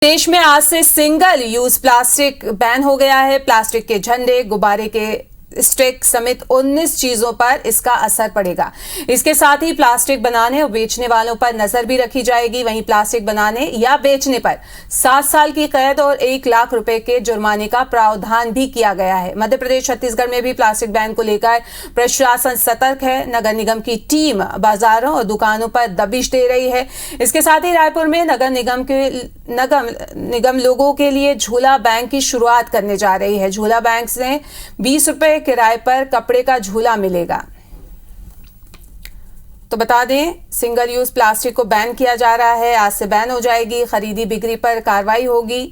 देश में आज से सिंगल यूज प्लास्टिक बैन हो गया है। प्लास्टिक के झंडे, गुब्बारे के स्टिक समेत 19 चीजों पर इसका असर पड़ेगा। इसके साथ ही प्लास्टिक बनाने और बेचने वालों पर नजर भी रखी जाएगी। वहीं प्लास्टिक बनाने या बेचने पर 7 साल की कैद और 1 लाख रुपए के जुर्माने का प्रावधान भी किया गया है। मध्य प्रदेश, छत्तीसगढ़ में भी प्लास्टिक बैन को लेकर प्रशासन सतर्क है। नगर निगम की टीम बाजारों और दुकानों पर दबिश दे रही है। इसके साथ ही रायपुर में नगर निगम लोगों के लिए झूला बैंक की शुरुआत करने जा रही है। झूला बैंक से 20 रुपए किराए पर कपड़े का झूला मिलेगा। तो बता दें, सिंगल यूज प्लास्टिक को बैन किया जा रहा है। आज से बैन हो जाएगी। खरीदी बिक्री पर कार्रवाई होगी।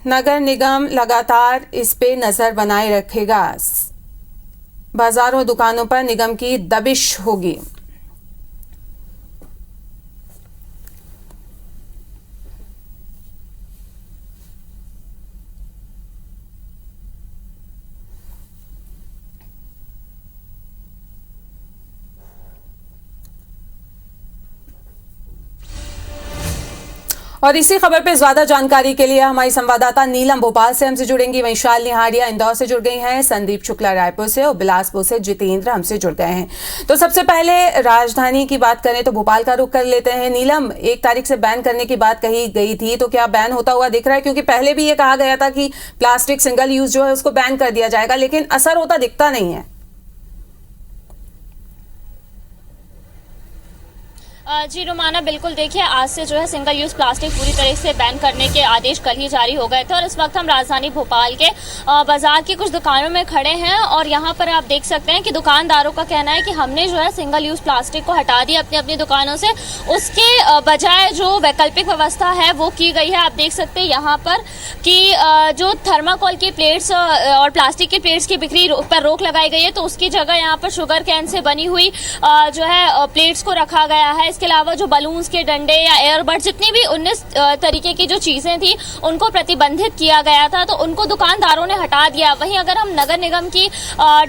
नगर निगम लगातार इस पे नजर बनाए रखेगा। बाजारों दुकानों पर निगम की दबिश होगी। और इसी खबर पे ज्यादा जानकारी के लिए हमारी संवाददाता नीलम भोपाल से हमसे जुड़ेंगी। वहीं शालिनी हाड़िया इंदौर से जुड़ गई हैं, संदीप शुक्ला रायपुर से और बिलासपुर से जितेंद्र हमसे जुड़ गए हैं। तो सबसे पहले राजधानी की बात करें तो भोपाल का रुख कर लेते हैं। नीलम, 1 तारीख से बैन करने की बात कही गई थी, तो क्या बैन होता हुआ दिख रहा है? क्योंकि पहले भी ये कहा गया था कि प्लास्टिक सिंगल यूज जो है उसको बैन कर दिया जाएगा, लेकिन असर होता दिखता नहीं है। जी रोमाना, बिल्कुल देखिए, आज से जो है सिंगल यूज प्लास्टिक पूरी तरह से बैन करने के आदेश कल ही जारी हो गए थे। और इस वक्त हम राजधानी भोपाल के बाजार की कुछ दुकानों में खड़े हैं और यहाँ पर आप देख सकते हैं कि दुकानदारों का कहना है कि हमने जो है सिंगल यूज प्लास्टिक को हटा दिया अपनी अपनी दुकानों से। उसके बजाय जो वैकल्पिक व्यवस्था है वो की गई है। आप देख सकते हैं यहाँ पर कि जो थर्माकोल की प्लेट्स और प्लास्टिक की प्लेट्स की बिक्री पर रोक लगाई गई है, तो उसकी जगह यहाँ पर शुगर कैन से बनी हुई जो है प्लेट्स को रखा गया है। इसके अलावा जो बलून्स के डंडे या एयरबड, जितनी भी 19 तरीके की जो चीजें थी उनको प्रतिबंधित किया गया था, तो उनको दुकानदारों ने हटा दिया। वहीं अगर हम नगर निगम की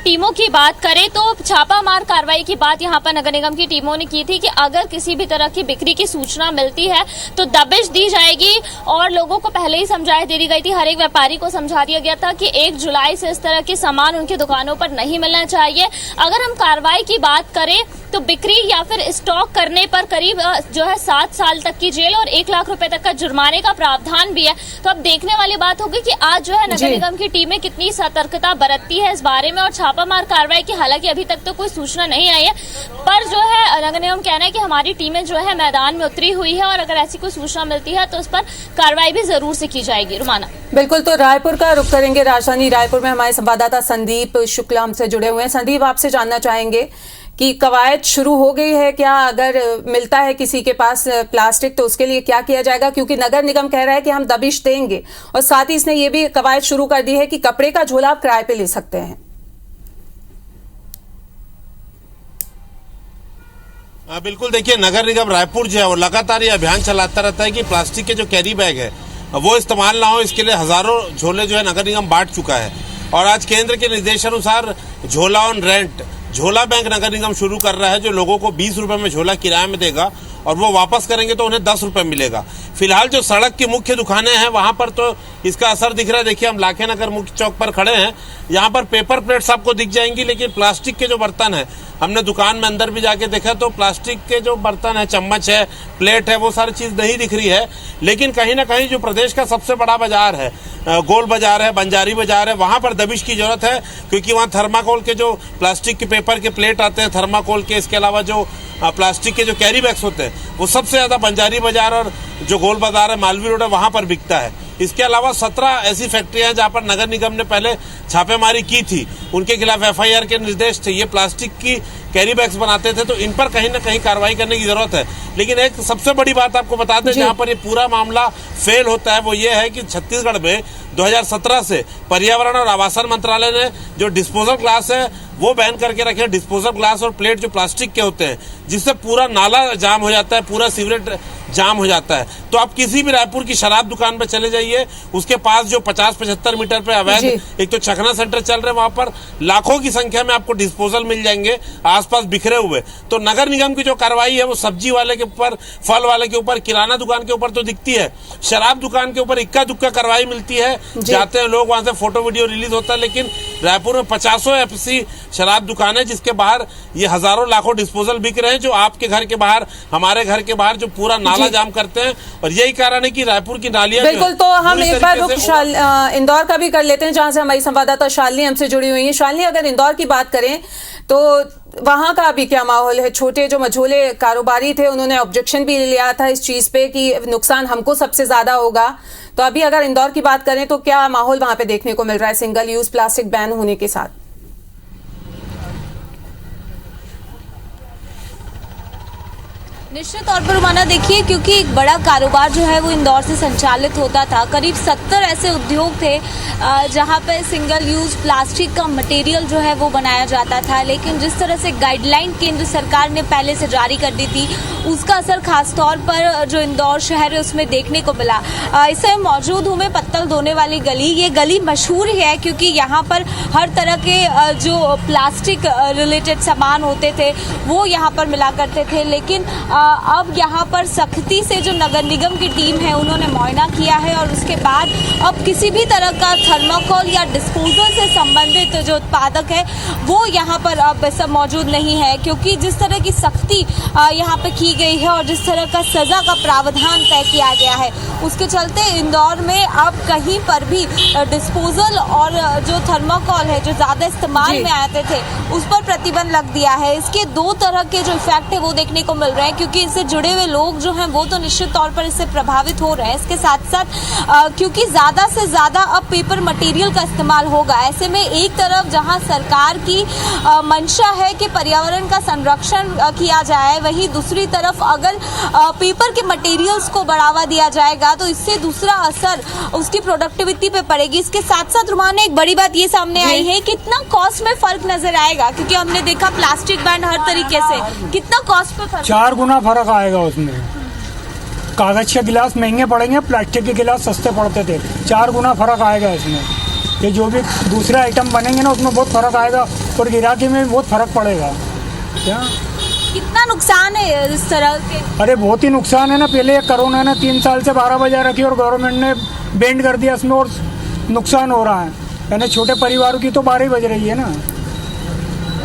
टीमों की बात करें तो छापामार कार्रवाई की बात यहाँ पर नगर निगम की टीमों ने की थी कि अगर किसी भी तरह की बिक्री की सूचना मिलती है तो दबिश दी जाएगी। और लोगों को पहले ही समझा दे दी गई थी, हर एक व्यापारी को समझा दिया गया था कि 1 जुलाई से इस तरह के सामान उनकी दुकानों पर नहीं मिलना चाहिए। अगर हम कार्रवाई की बात करें तो बिक्री या फिर स्टॉक करने पर करीब जो है 7 साल तक की जेल और 1 लाख रुपए तक का जुर्माने का प्रावधान भी है। तो अब देखने वाली बात होगी कि आज जो है नगर निगम की टीमें कितनी सतर्कता बरतती है इस बारे में और छापामार कार्रवाई की। हालांकि अभी तक तो कोई सूचना नहीं आई है, पर जो है नगर निगम कहना है कि हमारी टीमें जो है मैदान में उतरी हुई है और अगर ऐसी कोई सूचना मिलती है तो उस पर कार्रवाई भी जरूर से की जाएगी। रुमाना, बिल्कुल। तो रायपुर का रुख करेंगे। राजधानी रायपुर में हमारे संवाददाता संदीप शुक्ला हमसे जुड़े हुए हैं। संदीप, आपसे जानना चाहेंगे कि कवायद शुरू हो गई है क्या? अगर मिलता है किसी के पास प्लास्टिक तो उसके लिए क्या किया जाएगा? क्योंकि नगर निगम कह रहा है कि हम दबिश देंगे और साथ ही इसने ये भी कवायद शुरू कर दी है कि कपड़े का झोला आप किराए पे ले सकते हैं। बिल्कुल, देखिए, नगर निगम रायपुर जो है वो लगातार ये अभियान चलाता रहता है कि प्लास्टिक के जो कैरी बैग है वो इस्तेमाल ना हो। इसके लिए हजारों झोले जो है नगर निगम बांट चुका है। और आज केंद्र के निर्देशानुसार झोला ऑन रेंट, झोला बैंक नगर निगम शुरू कर रहा है, जो लोगों को 20 रुपए में झोला किराए में देगा और वो वापस करेंगे तो उन्हें 10 रुपए मिलेगा। फिलहाल जो सड़क की मुख्य दुकानें हैं वहां पर तो इसका असर दिख रहा है। देखिए, हम लाखे नगर मुख्य चौक पर खड़े हैं। यहाँ पर पेपर प्लेट्स आपको दिख जाएंगी, लेकिन प्लास्टिक के जो बर्तन है, हमने दुकान में अंदर भी जाके देखा तो प्लास्टिक के जो बर्तन है, चम्मच है, प्लेट है, वो सारी चीज नहीं दिख रही है। लेकिन कहीं ना कहीं जो प्रदेश का सबसे बड़ा बाजार है, गोल बाजार है, बंजारी बाजार है, वहां पर दबिश की जरूरत है। क्योंकि वहां थर्माकोल के जो प्लास्टिक के पेपर के प्लेट आते हैं, थर्माकोल के, इसके अलावा जो प्लास्टिक के जो कैरी बैग्स होते हैं, वो सबसे ज्यादा बंजारी बाजार और जो गोल बाजार है, मालवीय रोड है, वहां पर बिकता है। इसके अलावा 17 ऐसी फैक्ट्रियां हैं जहां पर नगर निगम ने पहले छापेमारी की थी, उनके खिलाफ FIR के निर्देश थे। ये प्लास्टिक की कैरी बैग्स बनाते थे, तो इन पर कहीं ना कहीं कार्रवाई करने की जरूरत है। लेकिन एक सबसे बड़ी बात आपको बता दें, जहां पर ये पूरा मामला फेल होता है, वो ये है कि छत्तीसगढ़ में 2017 से पर्यावरण और आवासन मंत्रालय ने जो डिस्पोजल ग्लास है वो बैन करके रखे हैं। डिस्पोजल ग्लास और प्लेट जो प्लास्टिक के होते हैं, जिससे पूरा नाला जाम हो जाता है, पूरा सीवरेज जाम हो जाता है। तो आप किसी भी रायपुर की शराब दुकान पर चले जाइए, उसके पास जो 50-75 मीटर पे अवैध एक तो चखना सेंटर चल रहे हैं, वहां पर लाखों की संख्या में आपको डिस्पोजल मिल जाएंगे आसपास बिखरे हुए। तो नगर निगम की जो कार्रवाई है वो सब्जी वाले के ऊपर, फल वाले के ऊपर, किराना दुकान के ऊपर तो दिखती है, शराब दुकान के ऊपर इक्का दुक्का कार्रवाई मिलती है, जाते हैं लोग, वहां से फोटो वीडियो रिलीज होता है। लेकिन रायपुर में 50 ऐसी शराब दुकानें जिसके बाहर ये हजारों लाखों डिस्पोजल बिक रहे हैं, जो आपके घर के बाहर, हमारे घर के बाहर जो पूरा नाला जाम करते हैं। और यही कारण है कि रायपुर की नालियां बिल्कुल। तो हम एक बार रुख इंदौर का भी कर लेते हैं, जहां से हमारी संवाददाता शालिनी हमसे जुड़ी हुई है। शालिनी, अगर इंदौर की बात करें तो वहां का भी क्या माहौल है? छोटे जो मझोले कारोबारी थे उन्होंने ऑब्जेक्शन भी लिया था इस चीज पे कि नुकसान हमको सबसे ज्यादा होगा। तो अभी अगर इंदौर की बात करें तो क्या माहौल वहां पे देखने को मिल रहा है सिंगल यूज प्लास्टिक बैन होने के साथ? निश्चित तौर पर रुमाना, देखिए, क्योंकि एक बड़ा कारोबार जो है वो इंदौर से संचालित होता था। करीब 70 ऐसे उद्योग थे जहां पे सिंगल यूज प्लास्टिक का मटेरियल जो है वो बनाया जाता था। लेकिन जिस तरह से गाइडलाइन केंद्र सरकार ने पहले से जारी कर दी थी, उसका असर खासतौर पर जो इंदौर शहर है उसमें देखने को मिला। इस समय मौजूद हूँ मैं पत्तल धोने वाली गली। ये गली मशहूर है क्योंकि यहाँ पर हर तरह के जो प्लास्टिक रिलेटेड सामान होते थे वो यहाँ पर मिला करते थे। लेकिन अब यहाँ पर सख्ती से जो नगर निगम की टीम है उन्होंने मुआयना किया है और उसके बाद अब किसी भी तरह का थर्माकोल या डिस्पोजल से संबंधित जो उत्पादक है वो यहाँ पर अब सब मौजूद नहीं है, क्योंकि जिस तरह की सख्ती यहाँ पे की गई है और जिस तरह का सजा का प्रावधान तय किया गया है, उसके चलते इंदौर में अब कहीं पर भी डिस्पोजल और जो थर्माकोल है जो ज्यादा इस्तेमाल में आते थे उस पर प्रतिबंध लग दिया है। इसके दो तरह के जो इफेक्ट है वो देखने को मिल रहे हैं, क्योंकि इससे जुड़े हुए लोग जो हैं वो तो निश्चित तौर पर इससे प्रभावित हो रहे हैं। इसके साथ साथ क्योंकि ज्यादा से ज्यादा अब पेपर मटेरियल का इस्तेमाल होगा, ऐसे में एक तरफ जहां सरकार की मंशा है कि पर्यावरण का संरक्षण किया जाए, वहीं दूसरी तरफ अगर पेपर के मटेरियल्स को बढ़ावा दिया जाएगा तो इससे दूसरा असर उसकी प्रोडक्टिविटी पे पड़ेगी। इसके साथ साथ रुमान, एक बड़ी बात ये सामने आई है, कितना कॉस्ट में फर्क नजर आएगा, क्योंकि हमने देखा प्लास्टिक बैन हर तरीके से, कितना कॉस्ट पे फर्क? 4 गुना फर्क आएगा उसमें। कागज के गिलास महंगे पड़ेंगे, प्लास्टिक के गिलास सस्ते पड़ते थे। 4 गुना फर्क आएगा इसमें। ये जो भी दूसरे आइटम बनेंगे ना उसमें बहुत फर्क आएगा और गिराकी में बहुत फर्क पड़ेगा। क्या कितना नुकसान है इस तरह के? अरे बहुत ही नुकसान है ना। पहले कोरोना ने 3 साल से 12 बजे रखी और गवर्नमेंट ने बैंड कर दिया इसमें, और नुकसान हो रहा है। यानी छोटे परिवारों की तो 12 ही बज रही है ना।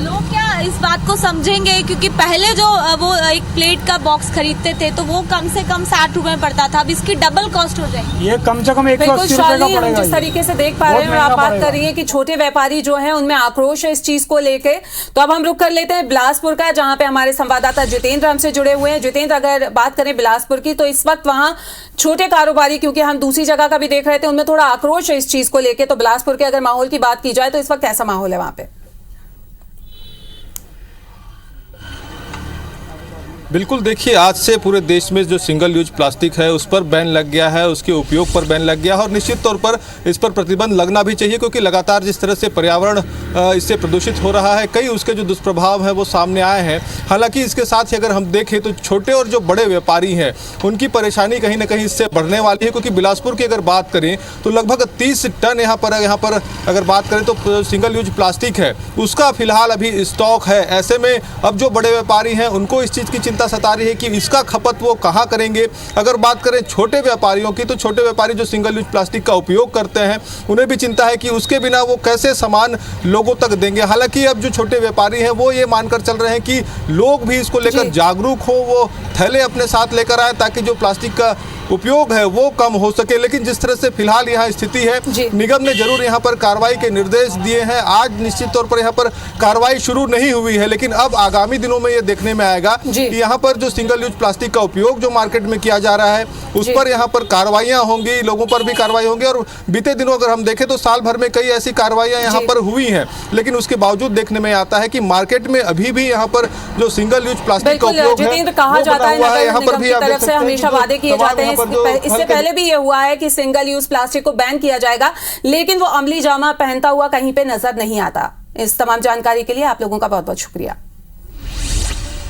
लोग क्या इस बात को समझेंगे, क्योंकि पहले जो वो एक प्लेट का बॉक्स खरीदते थे तो वो कम से कम 60 रुपए पड़ता था, अब इसकी डबल कॉस्ट हो जाएगी। ये कम से कम 180 रुपए का पड़ेगा। जिस तरीके से देख पा रहे हैं, आप बात कर रही हैं कि छोटे व्यापारी जो हैं उनमें आक्रोश है इस चीज को लेके। तो अब हम रुख कर लेते हैं बिलासपुर का, जहां पे हमारे संवाददाता जितेंद्र हमसे जुड़े हुए हैं। जितेंद्र, अगर बात करें बिलासपुर की तो इस वक्त वहां छोटे कारोबारी, क्योंकि हम दूसरी जगह का भी देख रहे थे, उनमें थोड़ा आक्रोश है इस चीज को लेके। तो बिलासपुर के अगर माहौल की बात की जाए तो इस वक्त कैसा माहौल है वहां पे? बिल्कुल, देखिए, आज से पूरे देश में जो सिंगल यूज प्लास्टिक है उस पर बैन लग गया है, उसके उपयोग पर बैन लग गया है और निश्चित तौर पर इस पर प्रतिबंध लगना भी चाहिए, क्योंकि लगातार जिस तरह से पर्यावरण इससे प्रदूषित हो रहा है, कई उसके जो दुष्प्रभाव हैं वो सामने आए हैं। हालांकि इसके साथ ही अगर हम देखें तो छोटे और जो बड़े व्यापारी हैं उनकी परेशानी कहीं ना कहीं इससे बढ़ने वाली है, क्योंकि बिलासपुर की अगर बात करें तो लगभग 30 टन यहाँ पर अगर बात करें तो सिंगल यूज प्लास्टिक है उसका फिलहाल अभी स्टॉक है। ऐसे में अब जो बड़े व्यापारी हैं उनको इस चीज़ की चिंता सता रही है कि इसका खपत वो कहाँ करेंगे। अगर बात करें छोटे व्यापारियों की तो छोटे व्यापारी जो सिंगल यूज प्लास्टिक का उपयोग करते हैं उन्हें भी चिंता है कि उसके बिना वो कैसे सामान लोगों तक देंगे। हालांकि अब जो छोटे व्यापारी हैं वो ये मानकर चल रहे हैं कि लोग भी इसको लेकर जागरूक हो, वो थैले अपने साथ लेकर आए ताकि जो प्लास्टिक का उपयोग है वो कम हो सके। लेकिन जिस तरह से फिलहाल यहाँ स्थिति है, निगम ने जरूर यहाँ पर कार्रवाई के निर्देश दिए हैं। आज निश्चित तौर पर यहाँ पर कार्रवाई शुरू नहीं हुई है, लेकिन अब आगामी दिनों में ये देखने में आएगा कि यहाँ पर जो सिंगल यूज प्लास्टिक का उपयोग जो मार्केट में किया जा रहा है उस पर यहाँ पर कार्रवाइयाँ होंगी, लोगों पर भी कार्रवाई होंगी। और बीते दिनों अगर हम देखें तो साल भर में कई ऐसी कार्रवाइयाँ यहाँ पर हुई हैं, लेकिन उसके बावजूद देखने में आता है कि मार्केट में अभी भी यहाँ पर जो सिंगल यूज प्लास्टिक का उपयोग है कहा जाता है, यहाँ पर भी तरफ से हमेशा वादे किए जाते हैं। इससे पहले भी ये हुआ है कि सिंगल यूज प्लास्टिक को बैन किया जाएगा, लेकिन वो अमली जामा पहनता हुआ कहीं पे नजर नहीं आता। इस तमाम जानकारी के लिए आप लोगों का बहुत बहुत शुक्रिया।